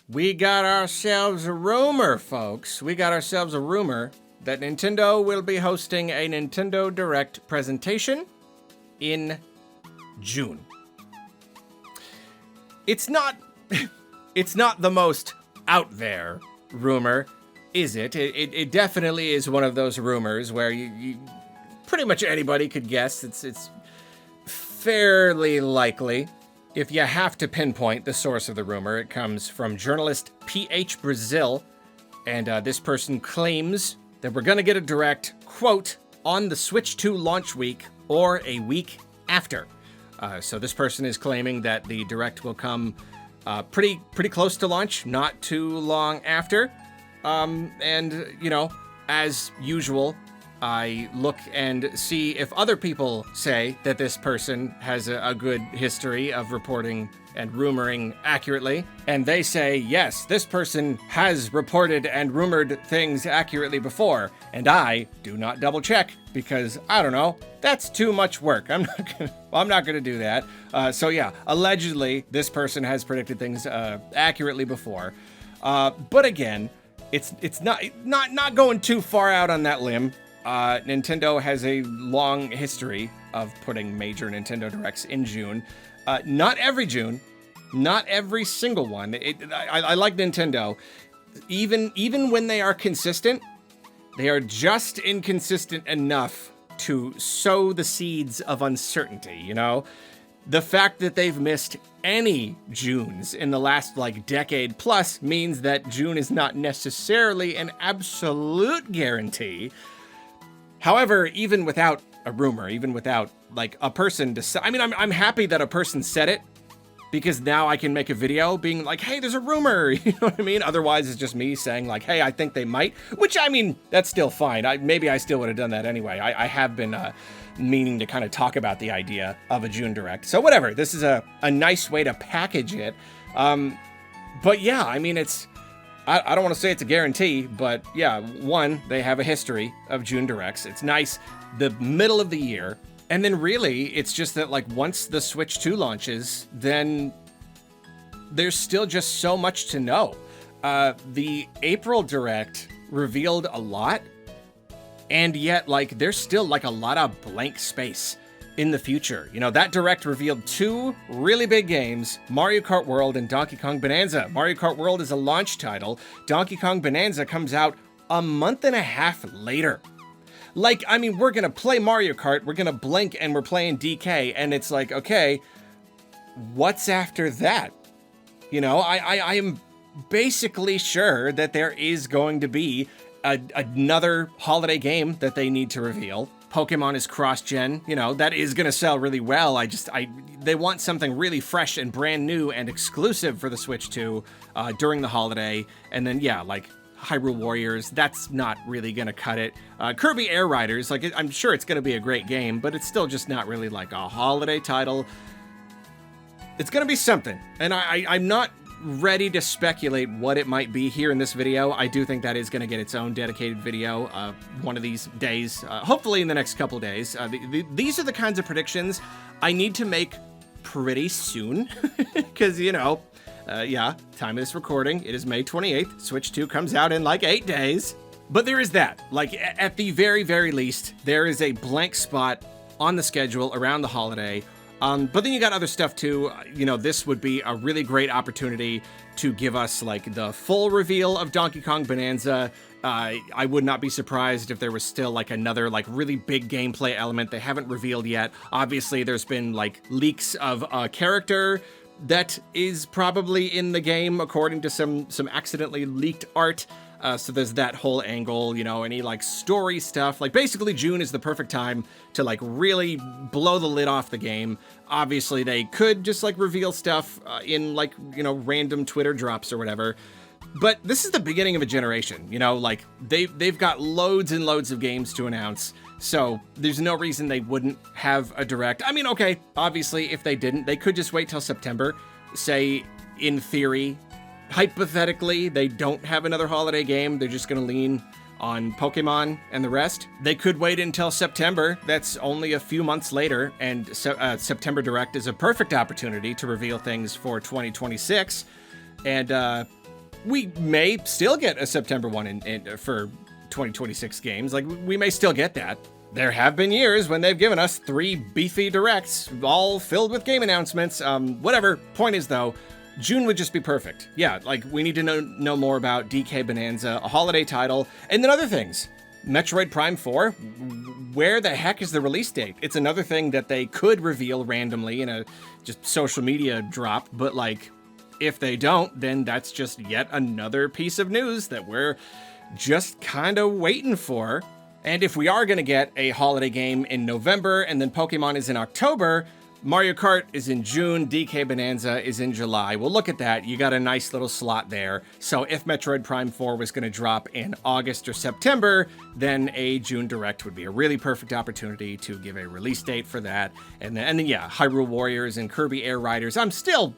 We got ourselves a rumor, folks. We got ourselves a rumor that Nintendo will be hosting a Nintendo Direct presentation in June. It's not the most out there rumor, is it? It definitely is one of those rumors where you pretty much anybody could guess. It's fairly likely. If you have to pinpoint the source of the rumor, it comes from journalist PH Brazil, and this person claims that we're going to get a Direct, quote, on the Switch 2 launch week or a week after. So this person is claiming that the Direct will come pretty close to launch, not too long after. And, you know, as usual, I look and see if other people say that this person has a good history of reporting and rumoring accurately. And they say, yes, this person has reported and rumored things accurately before. And I do not double check because, I don't know, that's too much work. I'm not gonna do that. So yeah, allegedly, this person has predicted things accurately before. But again, it's not going too far out on that limb. Nintendo has a long history of putting major Nintendo Directs in June. Not every June, not every single one. I like Nintendo. Even when they are consistent, they are just inconsistent enough to sow the seeds of uncertainty, you know? The fact that they've missed any Junes in the last, decade plus means that June is not necessarily an absolute guarantee. However, even without a rumor, even without, a person I'm happy that a person said it, because now I can make a video being like, hey, there's a rumor, you know what I mean? Otherwise, it's just me saying, hey, I think they might, which, that's still fine. Maybe I still would have done that anyway. I have been meaning to kind of talk about the idea of a June Direct. So whatever, this is a nice way to package it. But yeah, it's... I don't want to say it's a guarantee, but yeah, one, they have a history of June Directs. It's nice, the middle of the year. And then really, it's just that once the Switch 2 launches, then there's still just so much to know. The April Direct revealed a lot, and yet there's still a lot of blank space in the future. You know, that Direct revealed two really big games, Mario Kart World and Donkey Kong Bonanza. Mario Kart World is a launch title. Donkey Kong Bonanza comes out a month and a half later. We're gonna play Mario Kart, we're gonna blink and we're playing DK, and it's okay, what's after that? You know, I am basically sure that there is going to be another holiday game that they need to reveal. Pokemon is cross-gen, you know, that is going to sell really well. They want something really fresh and brand new and exclusive for the Switch 2 during the holiday. And then, yeah, Hyrule Warriors, that's not really going to cut it. Kirby Air Riders, I'm sure it's going to be a great game, but it's still just not really a holiday title. It's going to be something. And I'm not ready to speculate what it might be here in this video. I do think that is going to get its own dedicated video one of these days, hopefully in the next couple days. These are the kinds of predictions I need to make pretty soon, because, yeah, time of this recording, it is May 28th. Switch 2 comes out in 8 days. But there is that. At the very, very least, there is a blank spot on the schedule around the holiday. But then you got other stuff too. This would be a really great opportunity to give us the full reveal of Donkey Kong Bonanza. I would not be surprised if there was still another really big gameplay element they haven't revealed yet. Obviously, there's been leaks of a character that is probably in the game according to some accidentally leaked art. So there's that whole angle, any story stuff. Basically June is the perfect time to really blow the lid off the game. Obviously they could just reveal stuff in random Twitter drops or whatever. But this is the beginning of a generation, they've got loads and loads of games to announce. So there's no reason they wouldn't have a Direct. Okay, obviously if they didn't, they could just wait till September. Say, in theory, hypothetically, they don't have another holiday game. They're just going to lean on Pokemon and the rest. They could wait until September. That's only a few months later. And September Direct is a perfect opportunity to reveal things for 2026. And we may still get a September one for 2026 games. Like, we may still get that. There have been years when they've given us 3 beefy directs, all filled with game announcements. Whatever. Point is, though, June would just be perfect. Yeah, like, we need to know more about DK Bonanza, a holiday title, and then other things. Metroid Prime 4, where the heck is the release date? It's another thing that they could reveal randomly in a just social media drop, but, like, if they don't, then that's just yet another piece of news that we're just kind of waiting for. And if we are going to get a holiday game in November and then Pokemon is in October, Mario Kart is in June, DK Bonanza is in July. Well, look at that. You got a nice little slot there. So if Metroid Prime 4 was going to drop in August or September, then a June Direct would be a really perfect opportunity to give a release date for that. And then yeah, Hyrule Warriors and Kirby Air Riders. I'm still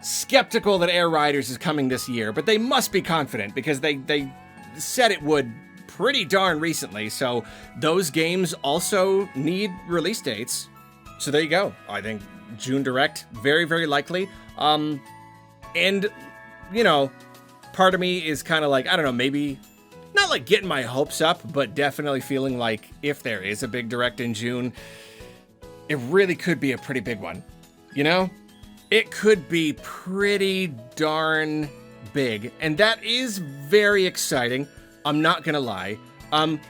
skeptical that Air Riders is coming this year, but they must be confident because they said it would pretty darn recently. So those games also need release dates. So there you go. I think June Direct, very, very likely. And, you know, part of me is kind of like, I don't know, maybe not like getting my hopes up, but definitely feeling like if there is a big Direct in June, it really could be a pretty big one. You know, it could be pretty darn big. And that is very exciting. I'm not going to lie.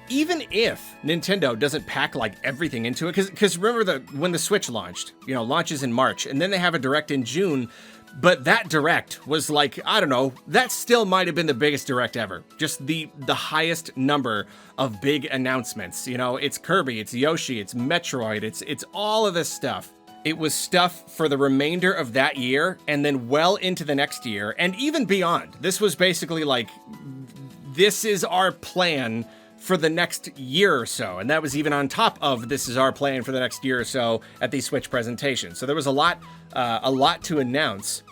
Even if Nintendo doesn't pack like everything into it, because remember when the Switch launched, you know, launches in March, and then they have a Direct in June, but that Direct was like, I don't know, that still might have been the biggest Direct ever. Just the highest number of big announcements. You know, it's Kirby, it's Yoshi, it's Metroid, it's all of this stuff. It was stuff for the remainder of that year, and then well into the next year, and even beyond. This was basically like, this is our plan for the next year or so. And that was even on top of this is our plan for the next year or so at the Switch presentation. So there was a lot to announce.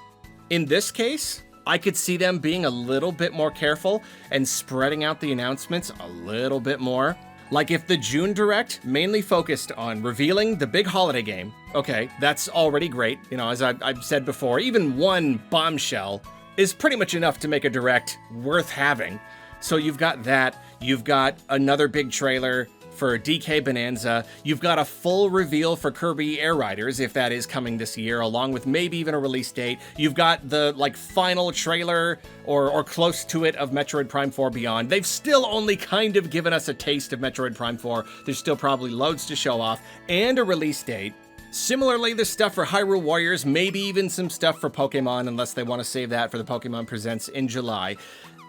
In this case, I could see them being a little bit more careful and spreading out the announcements a little bit more. Like if the June Direct mainly focused on revealing the big holiday game, okay, that's already great. You know, as I've said before, even one bombshell is pretty much enough to make a Direct worth having. So you've got that, you've got another big trailer for DK Bonanza, you've got a full reveal for Kirby Air Riders, if that is coming this year, along with maybe even a release date. You've got the like final trailer or close to it of Metroid Prime 4 Beyond. They've still only kind of given us a taste of Metroid Prime 4. There's still probably loads to show off and a release date. Similarly, there's stuff for Hyrule Warriors, maybe even some stuff for Pokemon, unless they want to save that for the Pokemon Presents in July.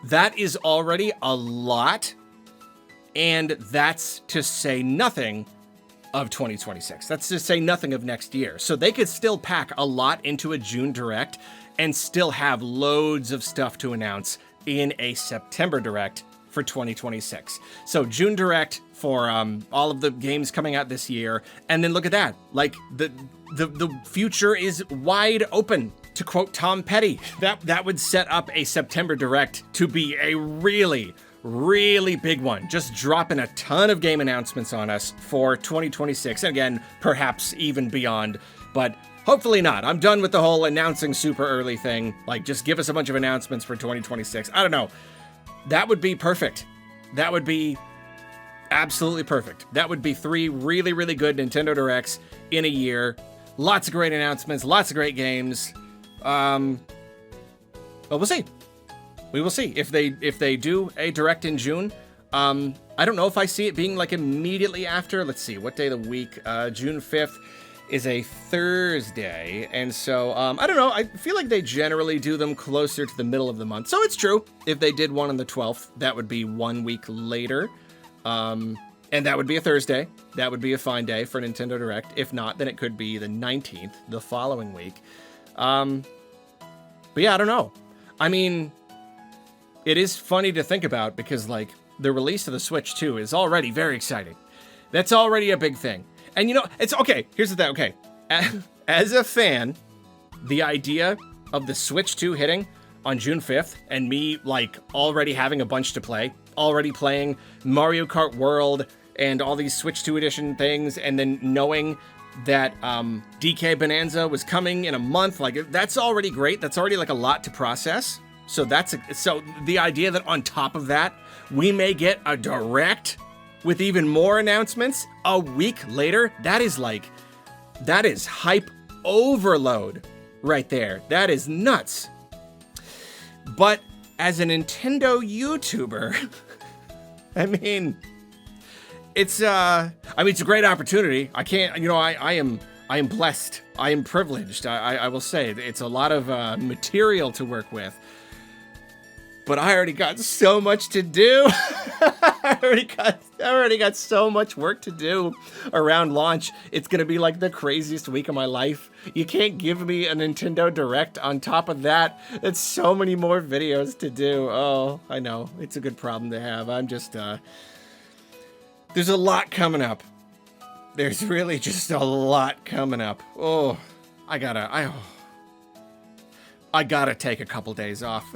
That is already a lot, and that's to say nothing of 2026. That's to say nothing of next year. So they could still pack a lot into a June Direct and still have loads of stuff to announce in a September Direct for 2026. So June Direct for all of the games coming out this year, and then look at that. Like the future is wide open. To quote Tom Petty, that would set up a September Direct to be a really, really big one. Just dropping a ton of game announcements on us for 2026. And again, perhaps even beyond, but hopefully not. I'm done with the whole announcing super early thing. Like, just give us a bunch of announcements for 2026. I don't know. That would be perfect. That would be absolutely perfect. That would be 3 really, really good Nintendo Directs in a year. Lots of great announcements, lots of great games. Well, we'll see. We will see if they do a Direct in June. I don't know if I see it being like immediately after. Let's see, what day of the week? June 5th is a Thursday, and so I don't know. I feel like they generally do them closer to the middle of the month. So it's true. If they did one on the 12th, that would be 1 week later. And that would be a Thursday. That would be a fine day for Nintendo Direct. If not, then it could be the 19th, the following week. But yeah, I don't know. I mean, it is funny to think about because like the release of the Switch 2 is already very exciting. That's already a big thing. And you know, it's okay. Here's the thing. Okay. As a fan, the idea of the Switch 2 hitting on June 5th and me like already having a bunch to play, already playing Mario Kart World and all these Switch 2 edition things, and then knowing that DK Bonanza was coming in a month, like that's already great. That's already like a lot to process. So so the idea that on top of that, we may get a direct with even more announcements a week later, that is hype overload right there. That is nuts. But as a Nintendo YouTuber, I mean, it's a great opportunity. I can't, I am blessed. I am privileged. I will say it's a lot of material to work with. But I already got so much to do. I already got so much work to do around launch. It's gonna be like the craziest week of my life. You can't give me a Nintendo Direct on top of that. It's so many more videos to do. Oh, I know. It's a good problem to have. I'm just, there's a lot coming up. There's really just a lot coming up. Oh, I gotta take a couple days off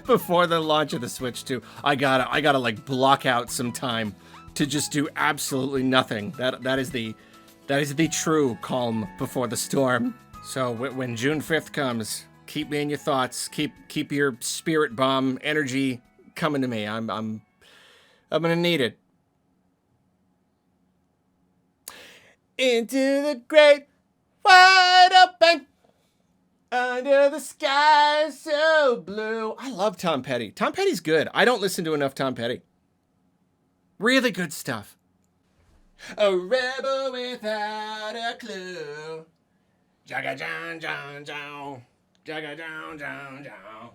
before the launch of the Switch 2. I gotta like block out some time to just do absolutely nothing. That is the true calm before the storm. So when June 5th comes, keep me in your thoughts. Keep your spirit bomb energy coming to me. I'm gonna need it. Into the great wide open, under the sky so blue. I love Tom Petty. Tom Petty's good. I don't listen to enough Tom Petty. Really good stuff. A rebel without a clue. Jaga John John John. Jaga John John John.